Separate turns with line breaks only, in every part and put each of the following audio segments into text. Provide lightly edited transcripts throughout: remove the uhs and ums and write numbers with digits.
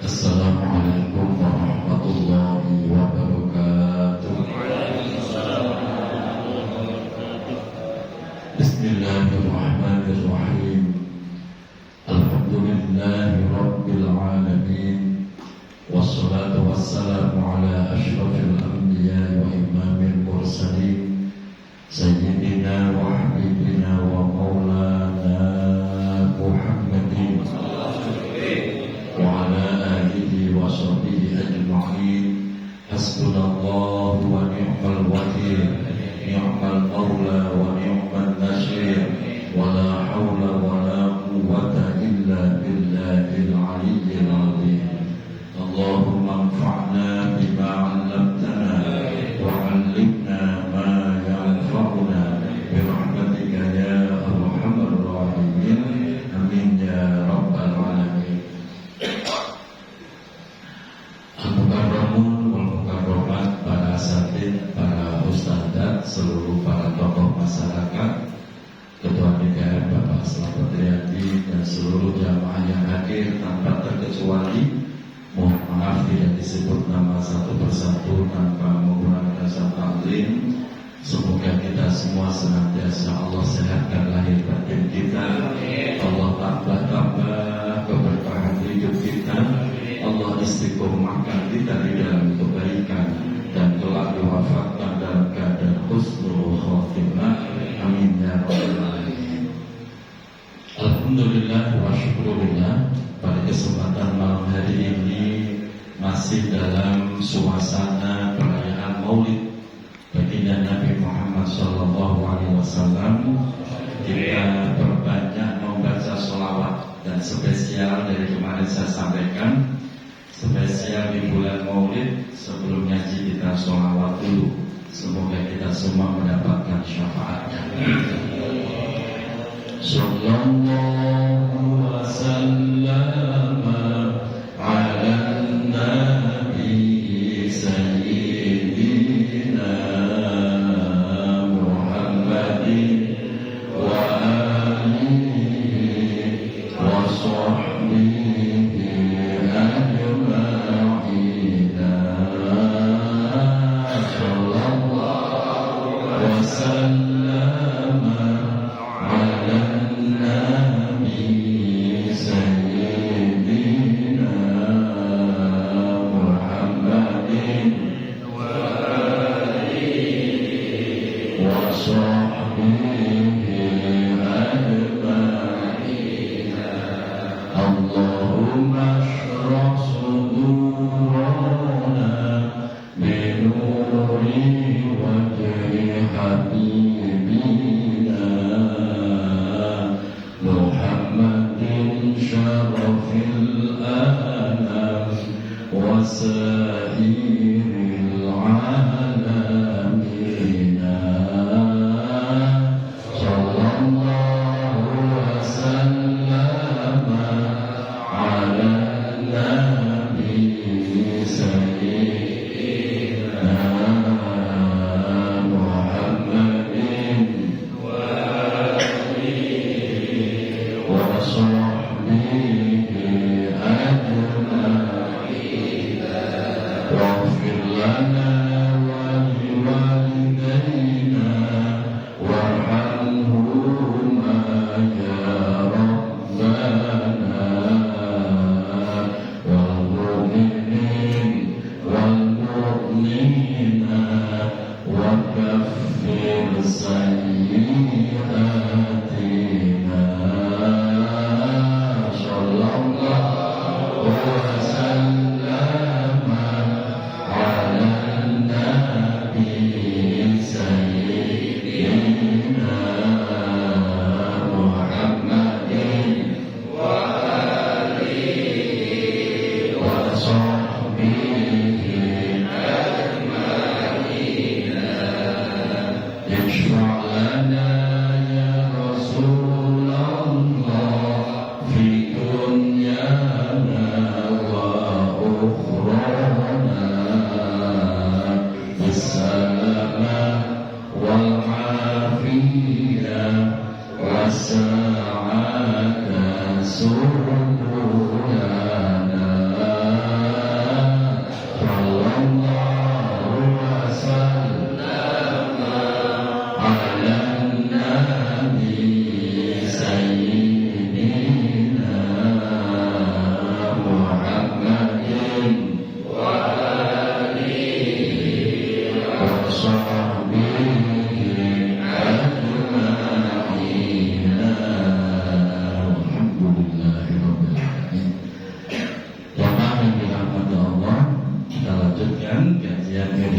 Assalamualaikum warahmatullahi wabarakatuh. Bismillahirrahmanirrahim. Alhamdulillahi rabbil alamin. Wassalatu wassalamu ala asyrafil anbiya wa imamil mursalin Sayyidina wa habibina wa maulana Muhammadin wa ala alihi wa sahbihi ajma'in. Hasbunallahu wa ni'mal wakil, ni'mal maula wa ni'mal nasir, wa la hawla wa la quwwata illa billahil aliyyil azim. Allahumma anfa'na bima 'allamtana wa 'allimna ma yanfa'una bi rahmatika ya arhamar rahimin. Amin ya rabbal alamin. Al-Mukarramun wal Mukarramat, para asatid, para ustadzat, seluruh para tokoh masyarakat, Ketua DPR Bapak Slamet Riyadi, dan seluruh jamaah yang hadir tanpa terkecuali. Mohon maaf tidak disebut nama satu persatu tanpa menggunakan rasa taklim. Semoga kita semua senantiasa Allah sehatkan lahir batin kita, Allah tambah keberkahan hidup kita, Allah istiqomahkan kita di dalam kebaikan, dan telah diwafatkan dalam keadaan husnul khotimah. Amin ya rabbal alamin. Alhamdulillah wa syukurillah. Pada kesempatan malam hari ini masih dalam suasana perayaan Maulid baginda Nabi Muhammad SAW. Kita berbanyak membaca sholawat, dan spesial dari kemarin saya sampaikan, spesial di bulan Maulid sebelum ngaji kita sholawat dulu. Semoga kita semua mendapatkan syafaatnya. Sallallahu wasallam ala nabi sayyidina Muhammadin wa alihi wa sahbihi ajma'in. Sallallahu wasallam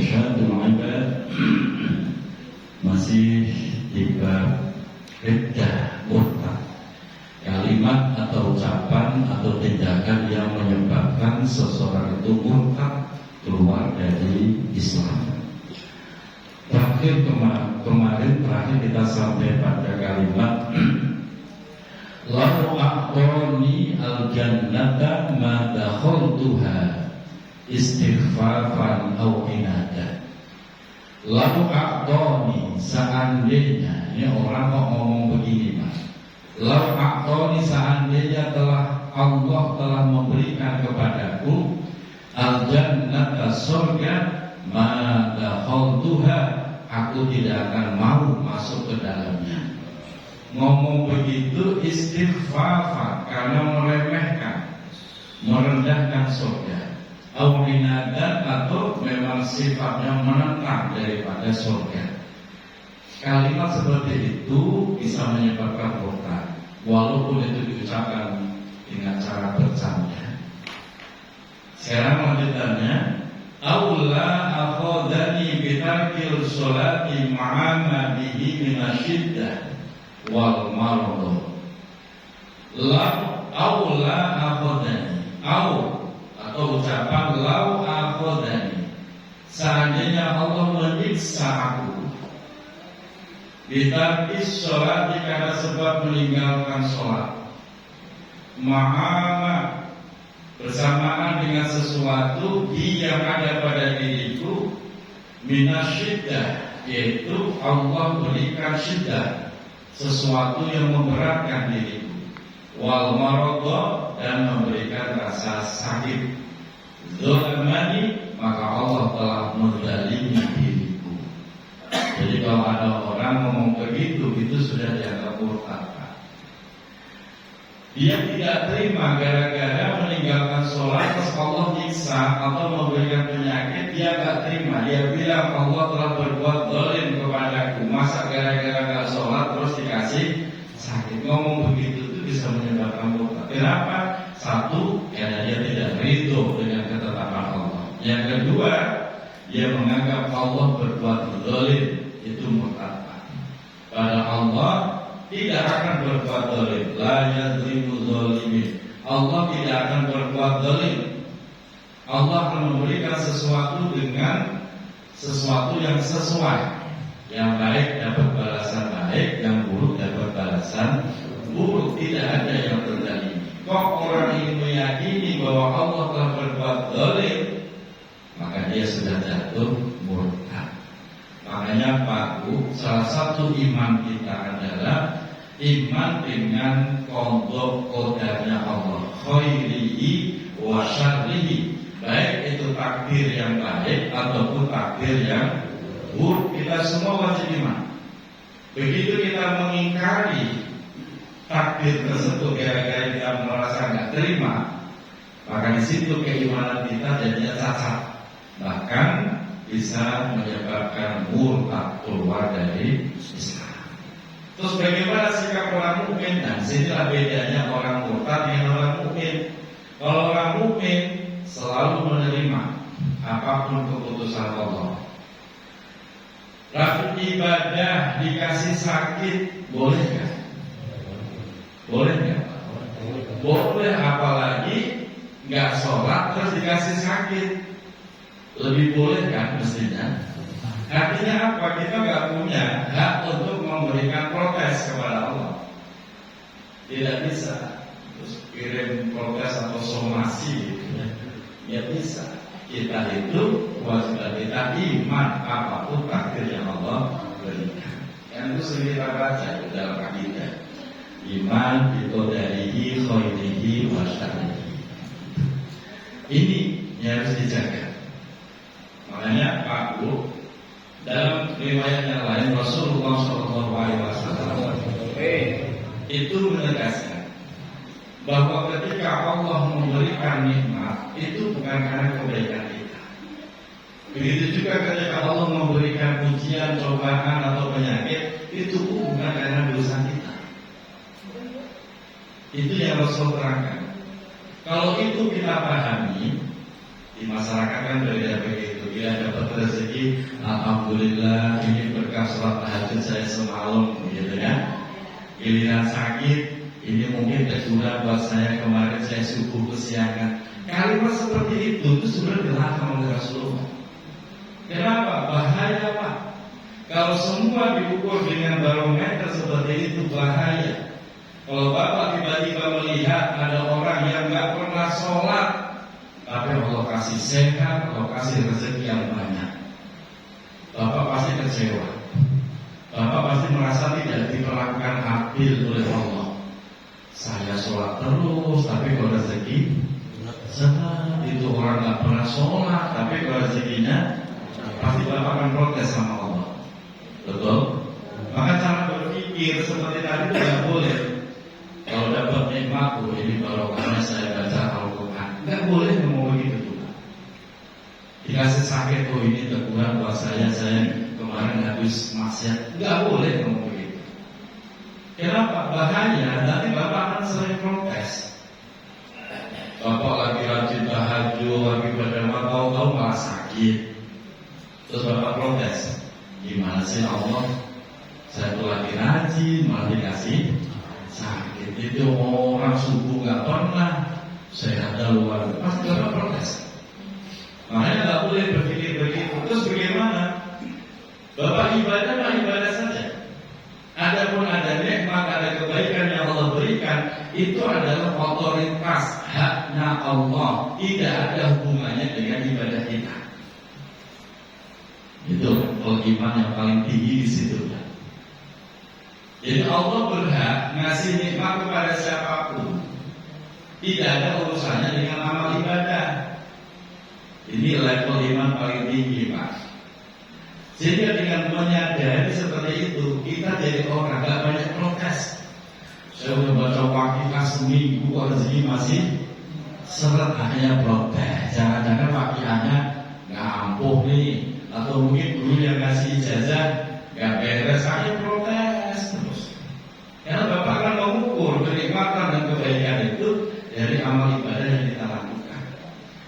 irsyadul ibad. Masih di bab riddah murtad, kalimat atau ucapan atau tindakan yang menyebabkan seseorang itu murtad, keluar dari Islam. Kemarin kita sampai pada kalimat Lau a'toni al-jannata ma dakhaltuha istighfafan au inada. Lau a'toni, seandainya, ini orang kok ngomong begini mas, lau a'toni, seandainya Allah telah memberikan kepadaku al-jannata, surga, ma dakhaltuha, aku tidak akan mau masuk ke dalamnya. Ngomong begitu istighfafan, karena meremehkan, merendahkan surga, awinadan, atau memang sifatnya menentang daripada surga. Kalimat seperti itu bisa menyebabkan murtad, walaupun itu diucapkan dengan cara bercanda. Sekarang lanjutannya, Aula akhadani bitarkil sholati ma'ama bihi minasyiddah wal marad. Aula akhadani, atau ucapan lau akhadani, seandainya Allah menyiksa aku bitarkis sholati, karena sebab meninggalkan sholat, ma'ama, bersamaan dengan sesuatu yang ada pada diriku, minasyiddah, yaitu Allah berikan syiddah, sesuatu yang memberatkan diriku, wal maradha, dan memberikan rasa sakit, zalamani, maka Allah telah menzalimi diriku. Jadi kalau ada orang ngomong begitu, itu sudah dianggap murtad. Dia tidak terima gara-gara meninggalkan sholat terus Allah nyiksa atau memberikan penyakit, dia tidak terima. Dia bilang Allah telah berbuat zalim kepadaku, masa gara-gara gak sholat terus dikasih sakit. Ngomong begitu itu bisa menyebabkan murtad. Kenapa? Satu, karena dia tidak ridho dengan ketetapan Allah. Yang kedua, dia menganggap Allah berbuat zalim, itu murtad. Pada Allah tidak akan berbuat zalim, la yazlimu zalimin. Allah tidak akan berbuat zalim. Allah akan memberikan sesuatu dengan sesuatu yang sesuai. Yang baik dapat balasan baik, yang buruk dapat balasan buruk. Tidak ada yang terzalim. Kok orang ini meyakini bahwa Allah telah berbuat zalim, maka dia sudah jatuh murtad. Makanya Pak Bu, salah satu iman kita adalah iman dengan qada qadarnya Allah, khairihi wa syarrihi, baik itu takdir yang baik ataupun takdir yang buruk. Kita semua wajib iman. Begitu kita mengingkari takdir tersebut gara-gara kita merasa nggak terima, maka di situ keimanan kita jadinya cacat, bahkan bisa menyebabkan murtad, keluar dari Islam. Terus bagaimana sikap orang mukmin? Dan sinilah bedanya orang murtad dengan orang mukmin. Kalau orang mukmin selalu menerima apapun keputusan Allah. Lalu ibadah dikasih sakit, boleh nggak? Boleh nggak? Boleh, apalagi nggak sholat terus dikasih sakit. Lebih boleh kan mestinya. Artinya apa? Kita nggak punya hak untuk memberikan protes kepada Allah. Tidak bisa. Terus kirim protes atau somasi gitu ya. Ya bisa. Kita itu kewajiban kita iman apapun takdir yang Allah berikan. Yang itu sering kita baca di dalam akidah. Iman biqadarihi khairihi wa syarrihi. Ini yang harus dijaga. Makanya Pak Bu, dalam riwayat yang lain Rasulullah SAW itu menegaskan bahwa ketika Allah memberikan nikmat itu bukan karena kebaikan kita. Begitu juga ketika Allah memberikan ujian, cobaan atau penyakit, itu bukan karena dosa kita. Itu yang Rasul terangkan. Kalau itu kita pahami, Di masyarakat kan berbeda begitu. Bila dapat rezeki, alhamdulillah, ini berkah sholat tahajud saya semalam, gitu kan. Giliran sakit, ini mungkin kejuran buat saya kemarin saya subuh kesiangan. Kalimat seperti itu sebenarnya dilarang oleh Rasulullah. Kenapa? Bahaya Pak. Kalau semua diukur dengan barometer seperti itu bahaya. Kalau Bapak tiba-tiba melihat ada orang yang nggak pernah sholat, tapi Allah kasih sehat, Allah kasih rezeki yang banyak, Bapak pasti kecewa. Bapak pasti merasa tidak diperlakukan adil oleh Allah. Saya sholat terus, tapi kalau rezeki senang. Itu orang nggak pernah sholat, tapi kalau rezekinya pasti Bapak akan protes sama Allah. Betul? Maka cara berpikir seperti tadi tidak boleh. Kalau dapat nikmat, ini barokahnya saya baca Al-Quran. Nggak boleh ngomong begitu juga. Dikasih sakit, ini teguran buat saya kemarin habis maksiat. Nggak boleh ngomong begitu. Kenapa? Bahaya. Nanti Bapak akan sering protes. Bapak lagi rajin tahajud, lagi berdoa, tahu-tahu malah sakit. Terus Bapak protes. Gimana sih Allah? Saya tuh lagi rajin, malah dikasih sakit. Itu orang subuh nggak pernah sehatnya luar, pasti Bapak protes. Makanya nggak boleh berpikir begitu. Terus bagaimana? Bapak ibadah saja. Adapun ada nikmat, ada kebaikan yang Allah berikan, itu adalah otoritas haknya Allah, tidak ada hubungannya dengan ibadah kita. Itu kalau iman yang paling tinggi di situ. Jadi Allah berhak ngasih nikmat kepada siapapun, tidak ada urusannya dengan amal ibadah. Ini level iman paling tinggi, Pak. Sehingga dengan menyadari seperti itu, kita jadi orang gak banyak protes. Saya udah baca Waqiah seminggu, kok rezeki masih seret, akhirnya protes. Jangan-jangan Waqiahnya gak ampuh nih, atau mungkin guru yang kasih ijazah gak beres, akhirnya protes terus. Karena Bapak akan mengukur kenikmatan dan kebaikan itu dari amal ibadah yang kita lakukan.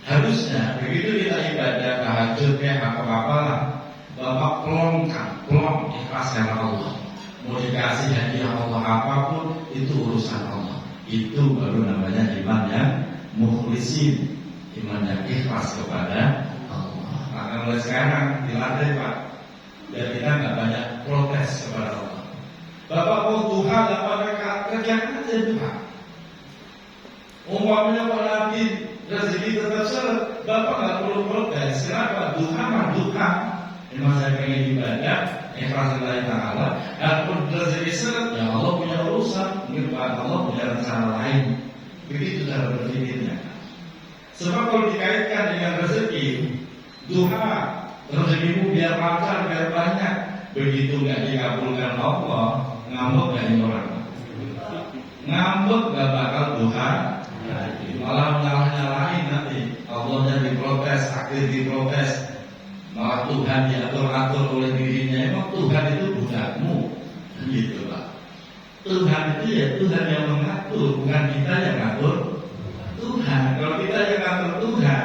Harusnya begitu kita ibadah tahajud apa-apalah, Bapak plong ikhlas karena Allah. Mau dikasih hadiah Allah apapun, itu urusan Allah. Itu baru namanya iman yang mukhlisin, iman yang ikhlas kepada Allah. Maka mulai sekarang dilatih Pak, biar kita nggak banyak protes kepada Allah. Bapak mau duha 8 rakaat, kerjakan aja duha. Umpamanya Pak Nabi rezeki tetap seret, Bapak nggak perlu protes. Kenapa? Duha mah duha. Memang saya pengen ibadah, ikhlas lillahi ta'ala. Adapun rezeki seret, ya Allah punya urusan, mungkin Pak Allah punya rencana lain. Begitu cara berpikirnya. Sebab kalau dikaitkan dengan rezeki, duha, rezekimu biar lancar, biar banyak. Begitu nggak dikabulkan Allah, ngambek nggak ini orang? Ngambek nggak bakal duha, malah nyalahin nanti. Allahnya diprotes, akhir diprotes. Malah Tuhan diatur-atur oleh dirinya. Emang Tuhan itu budakmu, gitu Pak. Tuhan itu ya Tuhan yang mengatur, bukan kita yang ngatur Tuhan. Kalau kita yang ngatur Tuhan,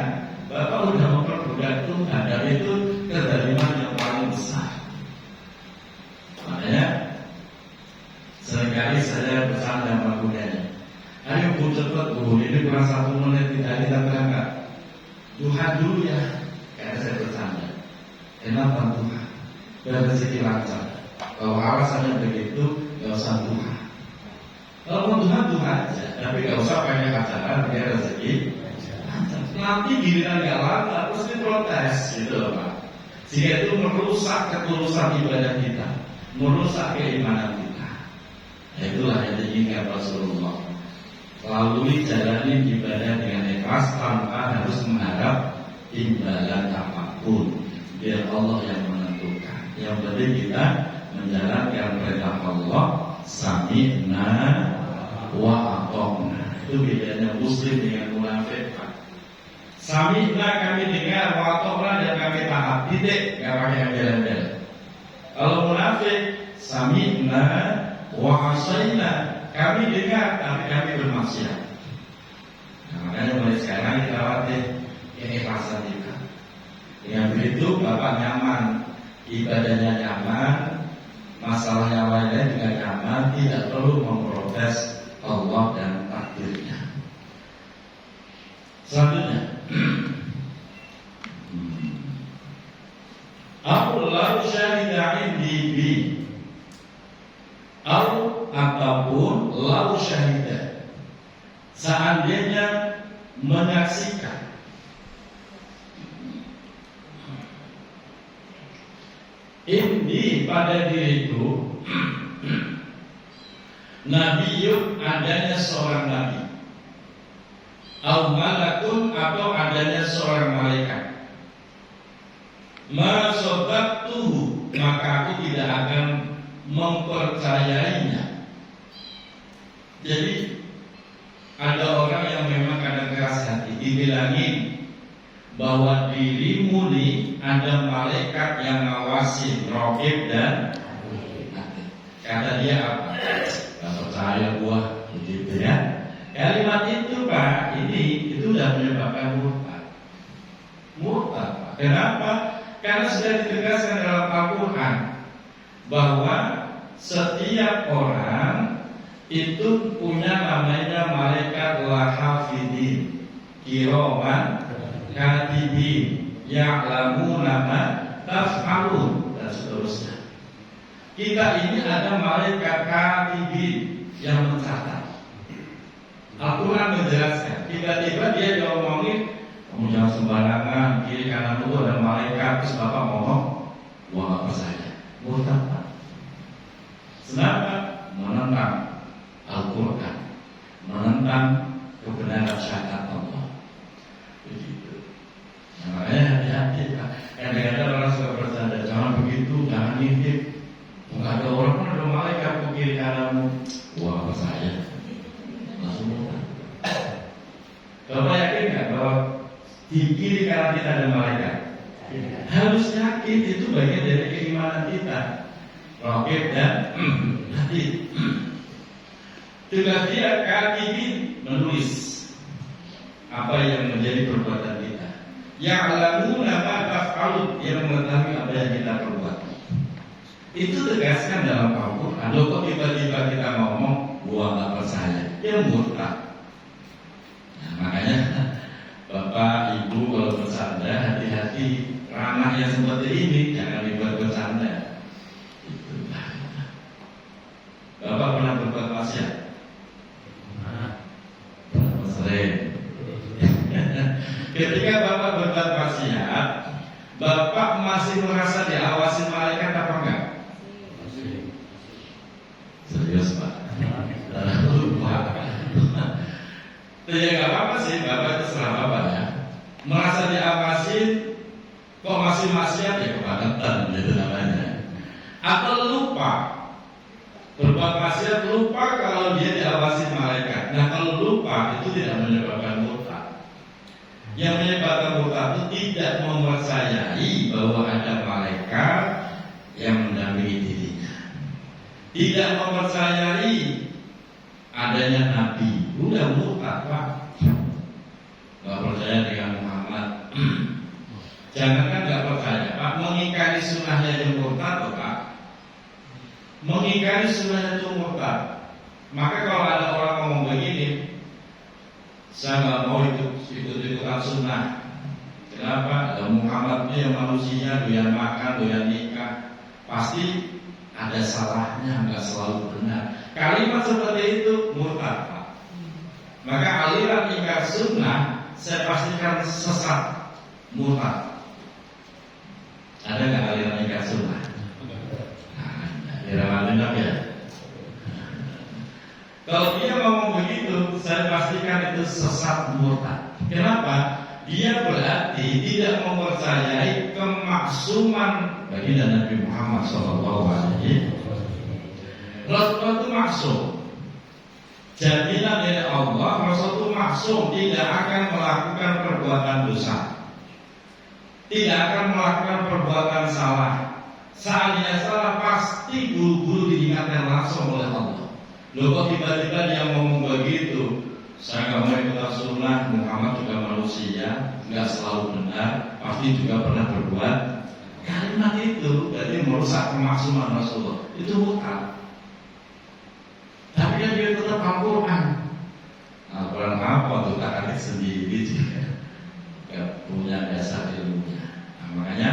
Bapak udah memperbudak Tuhan, dan itu kezaliman yang paling besar. Makanya seringkali saya bercanda sama budanya. Ayo Bu cepet Bu, ini kurang 1 menit tidak kita berangkat. Tuhan dulu ya, kayak saya bercanda. Kenapa Tuhan? Biar rezeki lancar. Kalau alasannya begitu, gak usah Tuhan. Kalau mau Tuhan, Tuhan aja. Tapi gak usah banyak acara biar rezeki lancar. Nanti giliran gak lancar, terus diprotes, gitu loh Pak. Sehingga itu merusak ketulusan ibadah kita, merusak keimanan kita. Nah, itulah yang diinginkan Rasulullah. Lalui jalani ibadah dengan ikhlas tanpa harus mengharap imbalan apapun. Biar Allah yang menentukan. Yang penting kita menjalankan perintah Allah, sami'na wa ata'na. Itu bedanya muslim dengan munafik. Sami'na kami dengar, wa ata'na dan kami taat. Titik, gak pakai embel-embel. Kalau munafik, sami'na wa asaina, kami dengar tapi kami bermaksiat. Nah, makanya mulai sekarang kita latih keikhlasan kita. Dengan begitu Bapak nyaman, ibadahnya nyaman, masalah yang lainnya juga nyaman, tidak perlu memprotes Allah dan takdirnya. Selanjutnya, Allahu syahida indi bi, ataupun lau syahida, seandainya menyaksikan indi pada diriku Nabiyyun, adanya seorang nabi, au malakun, atau adanya seorang malaikat, ma saddaqtuhu, maka aku tidak akan mempercayainya. Jadi ada orang yang memang kadang keras hati, dibilangin bahwa dirimu nih ada malaikat yang ngawasin, raqib dan kata dia apa? Gak percaya gua, gitu ya. Kalimat itu Pak, itu sudah menyebabkan murtad. Murtad Pak. Kenapa? Karena sudah ditegaskan dalam Al-Quran bahwa setiap orang itu punya namanya malaikat lahafidin, kiraman katibin, ya'lamuna ma taf'alun, dan seterusnya. Kita ini ada malaikat katibin yang mencatat. Al-Quran menjelaskan. Tiba-tiba dia diomongin, kamu jangan sembarangan, kiri kanan itu ada malaikat. Terus Bapak ngomong, gua gak percaya. Murtad Pak. Kenapa? Menentang Al-Quran, menentang kebenaran syariat Allah. Begitu. Nah, makanya hati-hati Pak. Kadang-kadang orang suka bercanda, jangan begitu, jangan ngintip. Enggak ada orang pun ada malaikat ke kiri kananmu. Wah, apa saya? Langsung murtad. Bapak yakin nggak bahwa di kiri kanan kita ada malaikat? Harus yakin, itu bagian dari keimanan kita. Raqib dan hati. Tugas dia katibin, menulis apa yang menjadi perbuatan kita. Ya'lamuna ma taf'alun, yang mengetahui apa yang kita perbuat. Itu tegaskan dalam Al-Quran. Loh kok tiba-tiba kita ngomong gua gak percaya, ya murtad. Nah, makanya Bapak Ibu kalau bercanda hati-hati, ranah yang seperti ini jangan dibuat bercanda. Itu. Bapak pernah berbuat maksiat? Berapa sering? Ketika Bapak berbuat maksiat, Bapak masih merasa diawasi malaikat apa enggak? Serius Pak? Lupa. Ya gak apa-apa sih, Bapak itu serah Bapak ya. Merasa diawasi, kok masih maksiat, ya kebangetan gitu namanya. Atau lupa, berbuat maksiat lupa kalau dia diawasi malaikat. Nah kalau lupa itu tidak menyebabkan murtad. Yang menyebabkan murtad itu tidak mempercayai bahwa ada malaikat yang mendampingi dirinya. Tidak mempercayai adanya nabi, udah murtad Pak. Gak percaya dengan Muhammad. Jangankan gak percaya Pak, mengingkari sunnahnya itu murtad loh Pak. Mengingkari sunnahnya itu murtad. Maka kalau ada orang ngomong begini, saya gak mau ikut-ikutan sunnah. Kenapa? Ada Muhammad ini yang manusia, doyan makan, doyan nikah, pasti ada salahnya, nggak selalu benar. Kalimat seperti itu murtad Pak. Maka aliran ingkar sunnah saya pastikan sesat, murtad. Ada nggak aliran ingkar sunnah? Aliran ya. Kalau dia ngomong begitu, saya pastikan itu sesat, murtad. Kenapa? Dia berarti tidak mempercayai kemaksuman baginda Nabi Muhammad SAW. Rasul itu maksum, jaminan dari Allah. Rasul itu maksum, tidak akan melakukan perbuatan dosa, tidak akan melakukan perbuatan salah. Saat dia salah pasti buru-buru diingatkan langsung oleh Allah. Loh kok tiba-tiba dia ngomong begitu? Saya nggak mau ikut Rasulullah, Muhammad juga manusia, nggak selalu benar, pasti juga pernah berbuat. Kalimat itu berarti merusak kemaksuman Rasulullah. Itu mutlak. Tapi kan dia tetap Al-Quran. Al-Quran apa untuk tak sendiri juga nggak punya dasar ilmunya. Nah, makanya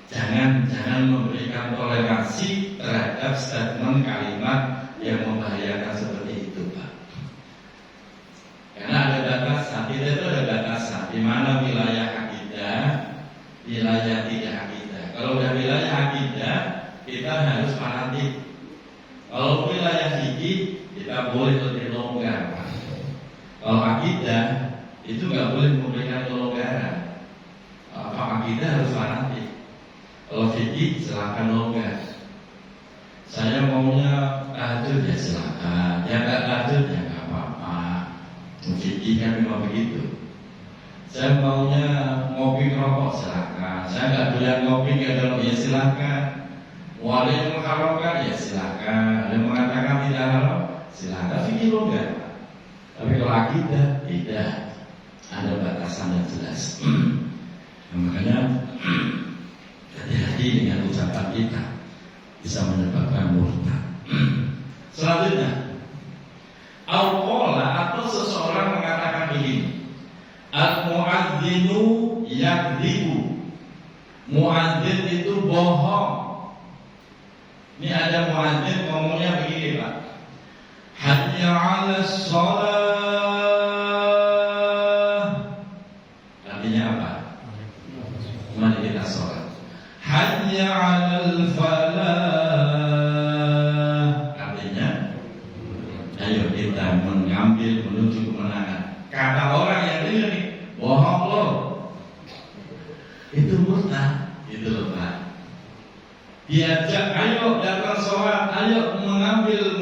jangan memberikan toleransi terhadap statement kalimat yang membahayakan seperti itu, Pak. Karena ada batasan, kita itu ada batasan di mana wilayah akidah, wilayah tidak akidah. Kalau udah wilayah akidah, kita harus fanatik. Kalau wilayah fikih, kita boleh lebih longgar. Kalau akidah, itu nggak boleh memberikan kelonggaran. Apa akidah harus fanatik. Kalau fikih, silakan longgar. Saya maunya tahajud ya silakan, ya nggak tahajud ya nggak apa-apa. Fikih kan memang begitu. Saya maunya ngopi ngerokok silakan. Saya nggak doyan ngopi nggak ada ya silakan. Mau ada yang mengharamkan ya silakan. Ada yang mengatakan tidak haram silakan. Fikih longgar. Tapi kalau akidah tidak, ada batasan yang jelas. Makanya hati-hati dengan ucapan kita, bisa menyebabkan murtad. Selanjutnya, al-qala atau seseorang mengatakan begini, al-mu'adzinu yakdzibu. Muadzin itu bohong. Ini ada muadzin ngomongnya begini, Pak. Hayya 'alas shalah. Artinya apa? Mari kita sholat. Hayya 'alal falah. Artinya, ayo kita mengambil menuju kemenangan. Kata orang yang dengar nih, bohong lo. Itu murtad, itu loh Pak. Diajak, ayo datang sholat, ayo mengambil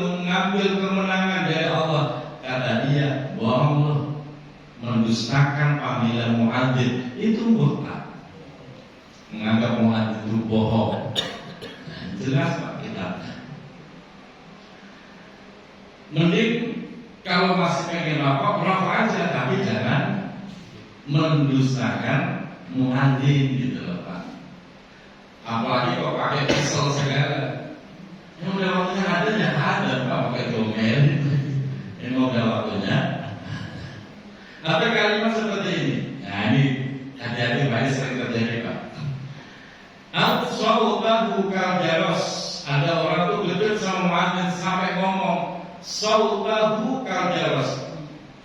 kemenangan dari Allah. Kata dia, bohong lo, mendustakan panggilan muadzin, itu murtad. Menganggap muadzin itu bohong. Nah, jelas Pak kitabnya. Mending kalau masih pengen rokok aja, tapi jangan mendustakan muadzin gitu loh Pak. Apalagi kok pakai pisau segala. Yang udah waktunya ada ya ada Pak, pakai domel. Ini udah waktunya. Ada kalimat seperti ini. Nah ini hati-hati Pak, ini sering terjadi Pak. Al-sautahu kaljaros. Ada orang tuh dekat sama muadzin sampai ngomong sautahu kaljaros.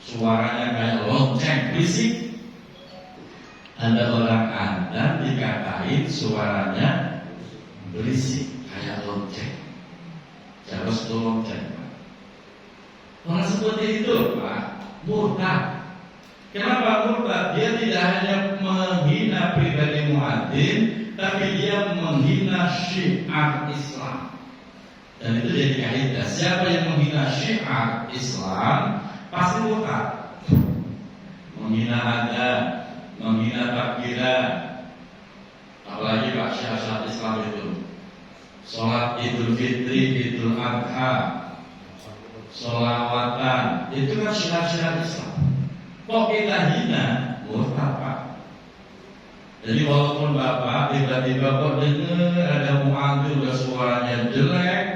Suaranya kayak lonceng berisik. Ada orang adzan dikatain suaranya berisik kayak lonceng. Jaros itu lonceng. Orang seperti itu Pak murtad. Kenapa murtad? Dia tidak hanya menghina pribadi muadzin, tapi dia menghina syiar Islam. Dan itu jadi kaidah. Siapa yang menghina syiar Islam pasti murtad. Menghina adzan, menghina takbiran, apalagi Pak syiar Islam itu sholat Idul Fitri, Idul Adha, sholawatan, itu kan syiar Islam. Kok kita hina, murtad Pak. Jadi walaupun Bapak tiba-tiba kok dengar ada muadzin udah suaranya jelek,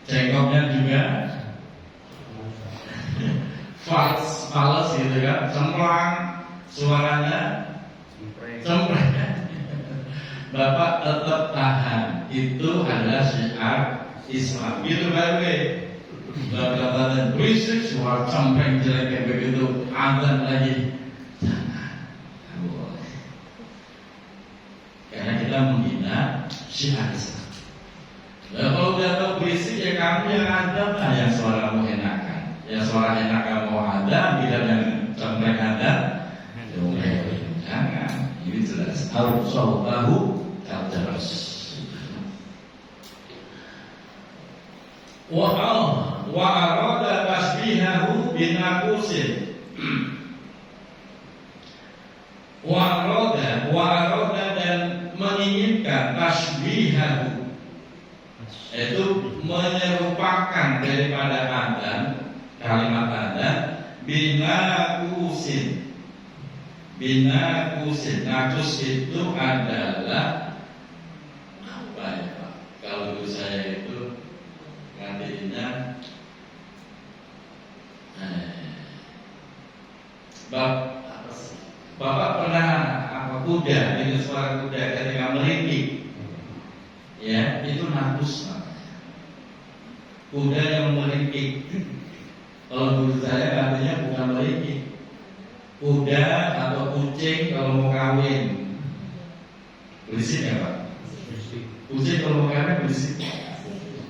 cengkoknya juga fals gitu kan, cemplang suaranya cempreng. Bapak tetap tahan, itu adalah syiar Islam. Gitu baru Bapak berisik suara cempreng jelek kayak begitu, adzan lagi. Jangan boleh. Karena kita menghina syiar Islam. Nah, kalau udah tahu berisik ya kamu yang adzan lah yang suaramu enakan. Yang suara enak kamu adzan, tidak yang cempreng adzan. Jangan. Ini jelas. Al-sautahu kaljaros. Wa arada tasbihahu binaqusin. Wa arada dan menginginkan tasbihahu, itu menyerupakan daripada adzan. kalimat adzan bina kusin. Bina kusin. Nakus itu adalah apa ya Pak? Kalau dulu saya itu ngertiinnya Bapak pernah kuda dengan suara kuda ketika merintih, ya itu nakus. Kuda yang merintih. Kalau dulu saya katanya bukan merintih. Kuda atau kucing kalau mau kawin berisik ya Pak? Kucing kalau mau kawin berisik.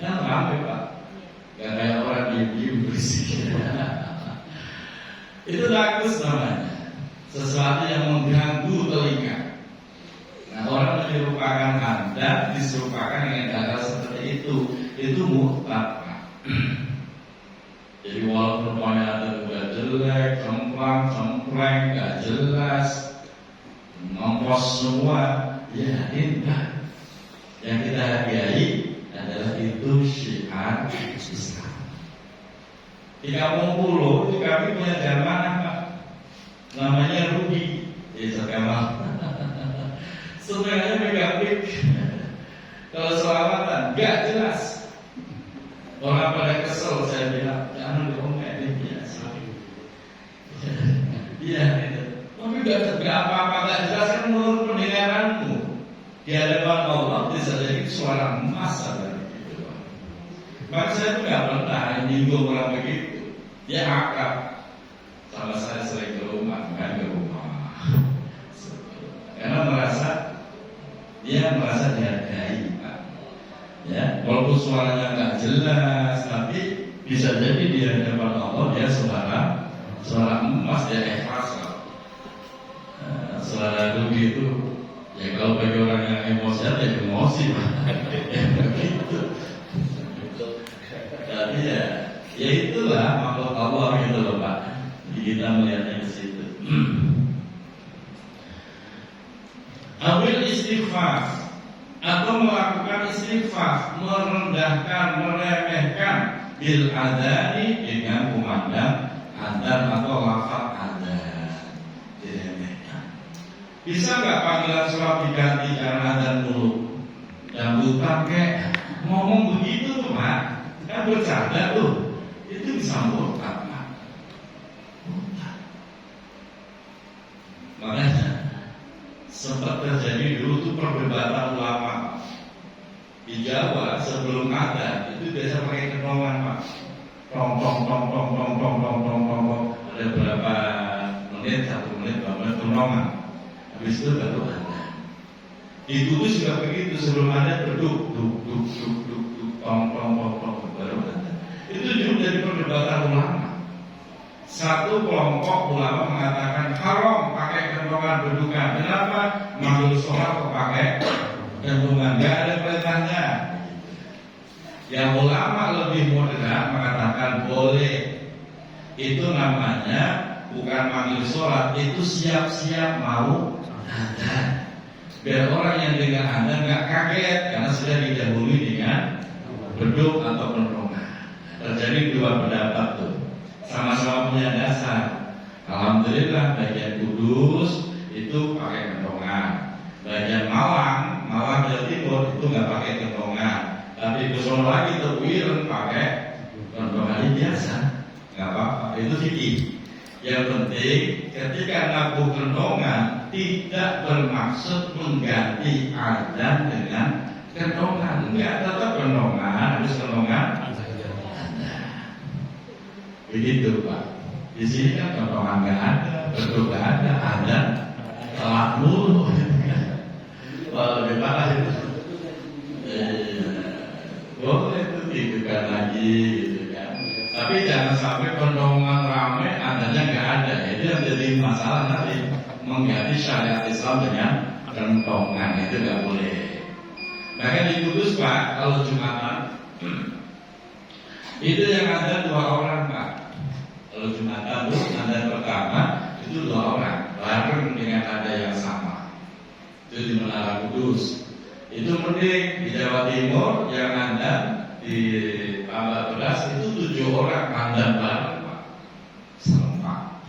Nah ramai Pak. Gak kayak orang diem-diem berisik. Itu nakus namanya. Sesuatu yang mengganggu telinga. Nah orang menyerupakan adat, diserupakan dengan cara seperti itu mutlak. Jadi walaupun ada udah jelek, cempreng, gak jelas, ngompos semua, ya indah. Yang kita hargai adalah itu syiar Islam. Di Kampung Pulau itu kami punya jamaah Pak, namanya Rudi, Kamal. Sebenarnya megang mic. Kalau selawatan gak jelas. Orang pada kesel, saya bilang jangan diomongin ini biasa. Iya, tapi gak apa-apa, gak jelas kan menurut pendengaranmu. Di hadapan Allah bisa jadi suara emas dari itu. Maka saya tuh gak pernah nyinggung orang begitu. Dia akrab sama saya, sering ke rumah, kan ke rumah. Karena dia merasa dihargai. Ya, walaupun suaranya nggak jelas, tapi bisa jadi di hadapan Allah dia suara emas, dia ikhlas. Suara rugi itu, ya kalau bagi orang yang emosian ya emosi, ya begitu. Tapi ya itulah makhluk Allah gitu loh Pak. Kita melihatnya ke situ. Awil istighfar atau melakukan istighfar, merendahkan, meremehkan bil adani dengan kumandang adzan atau lafaz adzan, diremehkan. Bisa nggak panggilan sholat diganti karena adzan dulu? Dan bukan kayak ngomong begitu tuh Pak, kan bercanda tuh, itu bisa murtad Pak. Makanya sempat terjadi dulu tuh perdebatan ulama di Jawa sebelum ada itu biasa pakai kentongan Pak, tong. Ada berapa menit, 1 menit, 2 menit kentongan. Habis itu baru ada. Itu juga begitu, sebelum ada duk tong baru ada. Itu juga dari perdebatan ulama. Satu kelompok ulama mengatakan haram pakai kentongan dudukan. Kenapa? Makhluk sholat kok pakai kentongan? Gak ada perintahnya. Yang ulama lebih moderat mengatakan boleh. Itu namanya bukan manggil sholat, itu siap-siap mau adzan. Biar orang yang dengar adzan nggak kaget karena sudah didahului dengan beduk atau kentongan. Terjadi dua pendapat tuh. Sama-sama punya dasar. Alhamdulillah bagian Kudus itu pakai kentongan. Bagian Malang Jawa Timur itu nggak pakai kentongan. Tapi besok lagi Tebuireng pakai kentongan biasa. Nggak apa-apa. Itu fikih. Yang penting ketika nabuh kentongan tidak bermaksud mengganti adzan dengan kentongan. Enggak, tetap kentongan, harus kentongan. Begitu Pak. Di sini kan kentongan nggak ada, beduk nggak ada telat mulu. Kalau lebih parah itu, boleh itu dihidupkan lagi, gitu kan. Tapi jangan sampai kentongan rame, adanya nggak ada. Itu yang jadi masalah nanti, mengganti syariat Islam dengan kentongan itu nggak boleh. Bahkan di Kudus Pak, kalau Jumatan itu yang ada 2 orang Pak. Kalau Jumatan itu ada pertama itu 2 orang bareng dengan ada yang sama. Itu di Menara Kudus. Itu mending di Jawa Timur yang ada di Tambak Beras itu 7 orang pandan bareng Pak. serempak.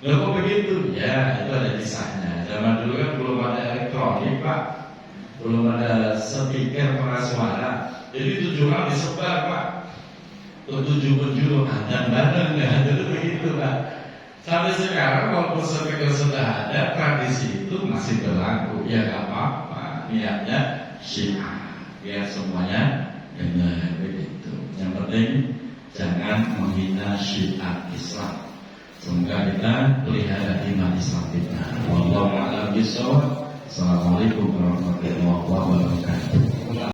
Loh kok begitu? Ya itu ada kisahnya. Zaman dulu kan belum ada elektronik Pak, belum ada speaker pengeras suara. Jadi 7 orang disebar Pak, ke 7 penjuru dan bareng ya. Jadi begitu Pak. Sampai sekarang walaupun speaker sudah ada, tradisi itu masih berlaku. Ya nggak apa-apa. Niatnya syiar, biar semuanya dengar begitu. Yang penting jangan menghina syiar Islam. Semoga kita pelihara iman Islam kita. Wallahu a'lam bishawab. Assalamualaikum warahmatullahi wabarakatuh.